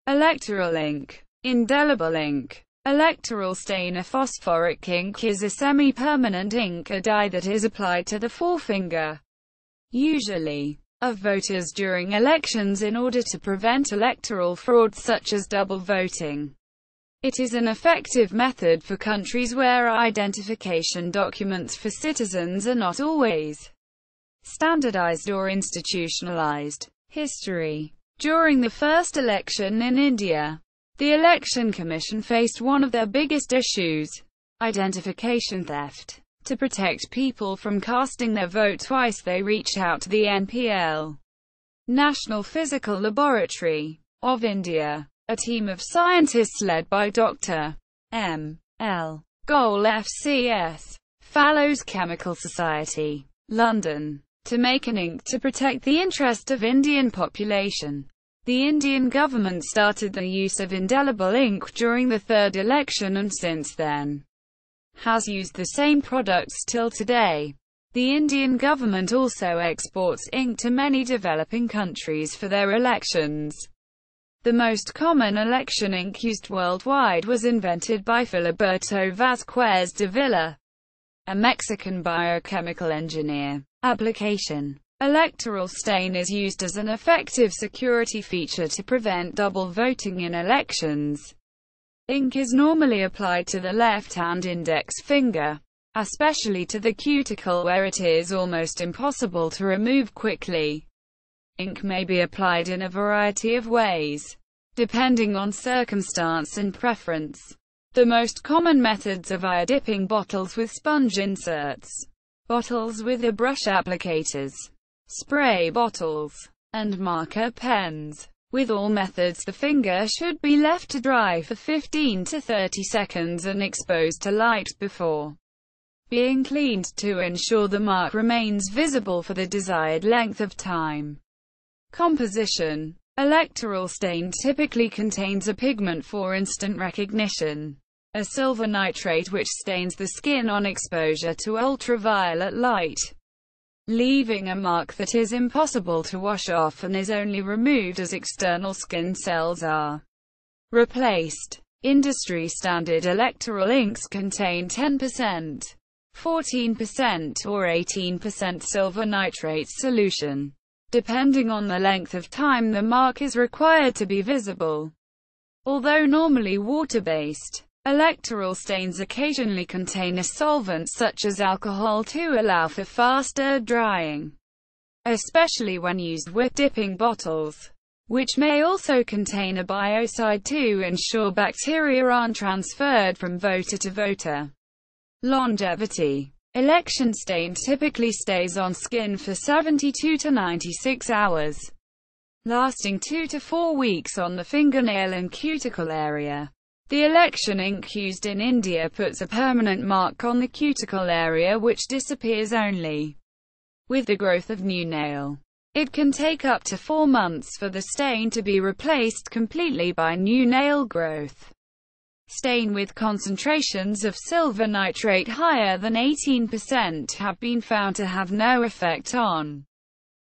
Electoral ink. Indelible ink. Electoral stain. A phosphoric ink is a semi-permanent ink, a dye that is applied to the forefinger, usually of voters during elections in order to prevent electoral fraud such as double voting. It is an effective method for countries where identification documents for citizens are not always standardized or institutionalized. History. During the first election in India, the Election Commission faced one of their biggest issues: identification theft. To protect people from casting their vote twice, they reached out to the NPL, National Physical Laboratory of India, a team of scientists led by Dr. M.L. Goel FCS, Fallows Chemical Society, London, to make an ink to protect the interest of Indian population. The Indian government started the use of indelible ink during the third election and since then has used the same products till today. The Indian government also exports ink to many developing countries for their elections. The most common election ink used worldwide was invented by Filiberto Vázquez de Villa, a Mexican biochemical engineer. Application. Electoral stain is used as an effective security feature to prevent double voting in elections. Ink is normally applied to the left-hand index finger, especially to the cuticle where it is almost impossible to remove quickly. Ink may be applied in a variety of ways, depending on circumstance and preference. The most common methods are via dipping bottles with sponge inserts, bottles with airbrush applicators, spray bottles, and marker pens. With all methods, the finger should be left to dry for 15 to 30 seconds and exposed to light before being cleaned to ensure the mark remains visible for the desired length of time. Composition. Electoral stain typically contains a pigment for instant recognition, a silver nitrate which stains the skin on exposure to ultraviolet light, leaving a mark that is impossible to wash off and is only removed as external skin cells are replaced. Industry-standard electoral inks contain 10%, 14% or 18% silver nitrate solution, depending on the length of time the mark is required to be visible. Although normally water-based, electoral stains occasionally contain a solvent such as alcohol to allow for faster drying, especially when used with dipping bottles, which may also contain a biocide to ensure bacteria aren't transferred from voter to voter. Longevity. Election stain typically stays on skin for 72 to 96 hours, lasting 2 to 4 weeks on the fingernail and cuticle area. The election ink used in India puts a permanent mark on the cuticle area which disappears only with the growth of new nail. It can take up to 4 months for the stain to be replaced completely by new nail growth. Stain with concentrations of silver nitrate higher than 18% have been found to have no effect on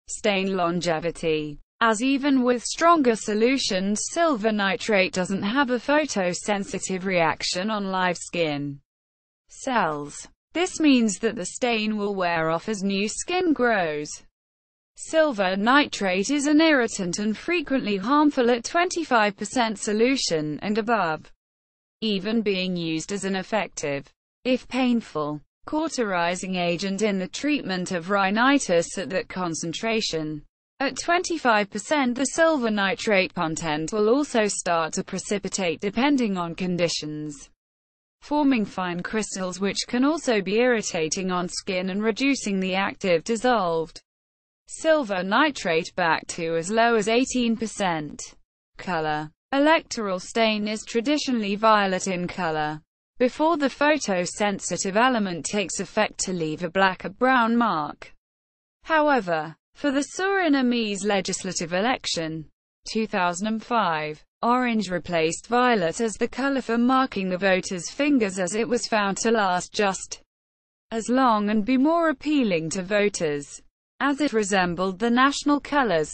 stain longevity, as even with stronger solutions, silver nitrate doesn't have a photosensitive reaction on live skin cells. This means that the stain will wear off as new skin grows. Silver nitrate is an irritant and frequently harmful at 25% solution and above, even being used as an effective, if painful, cauterizing agent in the treatment of rhinitis at that concentration. At 25%, the silver nitrate content will also start to precipitate depending on conditions, forming fine crystals which can also be irritating on skin and reducing the active dissolved silver nitrate back to as low as 18%. Color. Electoral stain is traditionally violet in color, before the photosensitive element takes effect to leave a black or brown mark. However, for the Surinamese legislative election, 2005, orange replaced violet as the color for marking the voters' fingers, as it was found to last just as long and be more appealing to voters, as it resembled the national colors.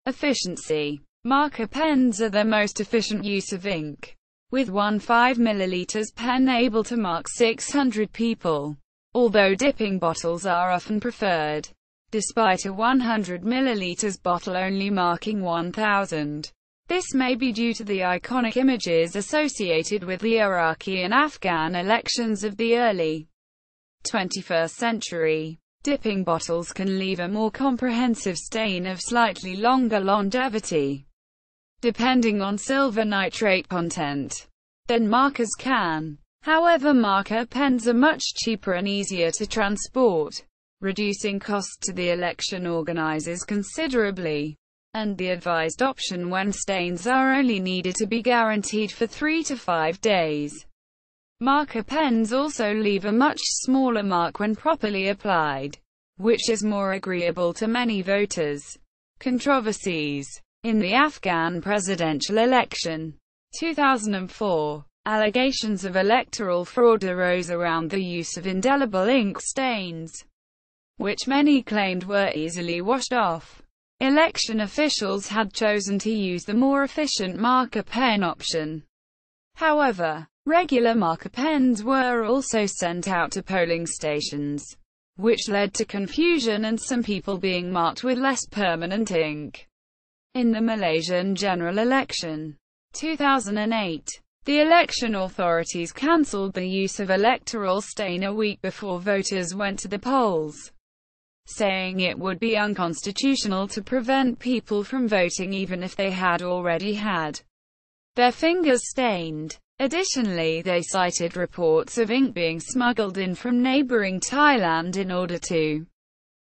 Efficiency. Marker pens are the most efficient use of ink, with one 5 ml pen able to mark 600 people, although dipping bottles are often preferred, despite a 100 ml bottle only marking 1,000. This may be due to the iconic images associated with the Iraqi and Afghan elections of the early 21st century. Dipping bottles can leave a more comprehensive stain of slightly longer longevity, depending on silver nitrate content, than markers can. However, marker pens are much cheaper and easier to transport, reducing costs to the election organizers considerably, and the advised option when stains are only needed to be guaranteed for 3 to 5 days. Marker pens also leave a much smaller mark when properly applied, which is more agreeable to many voters. Controversies. In the Afghan presidential election 2004, allegations of electoral fraud arose around the use of indelible ink stains, which many claimed were easily washed off. Election officials had chosen to use the more efficient marker pen option. However, regular marker pens were also sent out to polling stations, which led to confusion and some people being marked with less permanent ink. In the Malaysian general election 2008, the election authorities cancelled the use of electoral stain a week before voters went to the polls, saying it would be unconstitutional to prevent people from voting even if they had already had their fingers stained. Additionally, they cited reports of ink being smuggled in from neighboring Thailand in order to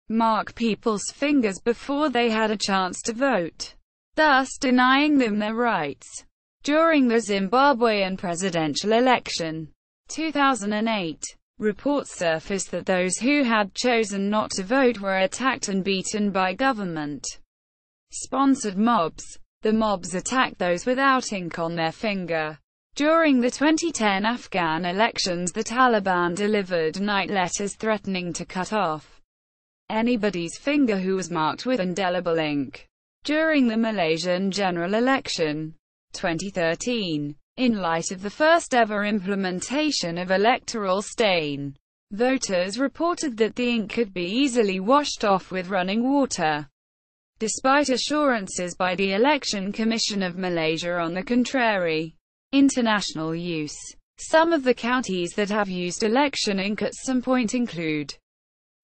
mark people's fingers before they had a chance to vote, thus denying them their rights. During the Zimbabwean presidential election 2008, reports surfaced that those who had chosen not to vote were attacked and beaten by government-sponsored mobs. The mobs attacked those without ink on their finger. During the 2010 Afghan elections, the Taliban delivered night letters threatening to cut off anybody's finger who was marked with indelible ink. During the Malaysian general election 2013, in light of the first-ever implementation of electoral stain, voters reported that the ink could be easily washed off with running water, despite assurances by the Election Commission of Malaysia on the contrary. International use. Some of the counties that have used election ink at some point include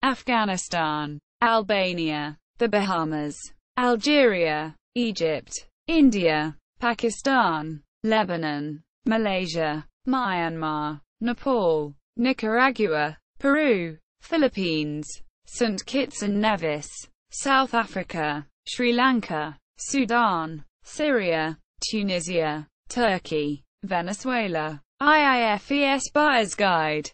Afghanistan, Albania, the Bahamas, Algeria, Egypt, India, Pakistan, Lebanon, Malaysia, Myanmar, Nepal, Nicaragua, Peru, Philippines, St. Kitts and Nevis, South Africa, Sri Lanka, Sudan, Syria, Tunisia, Turkey, Venezuela. IIFES Buyer's Guide.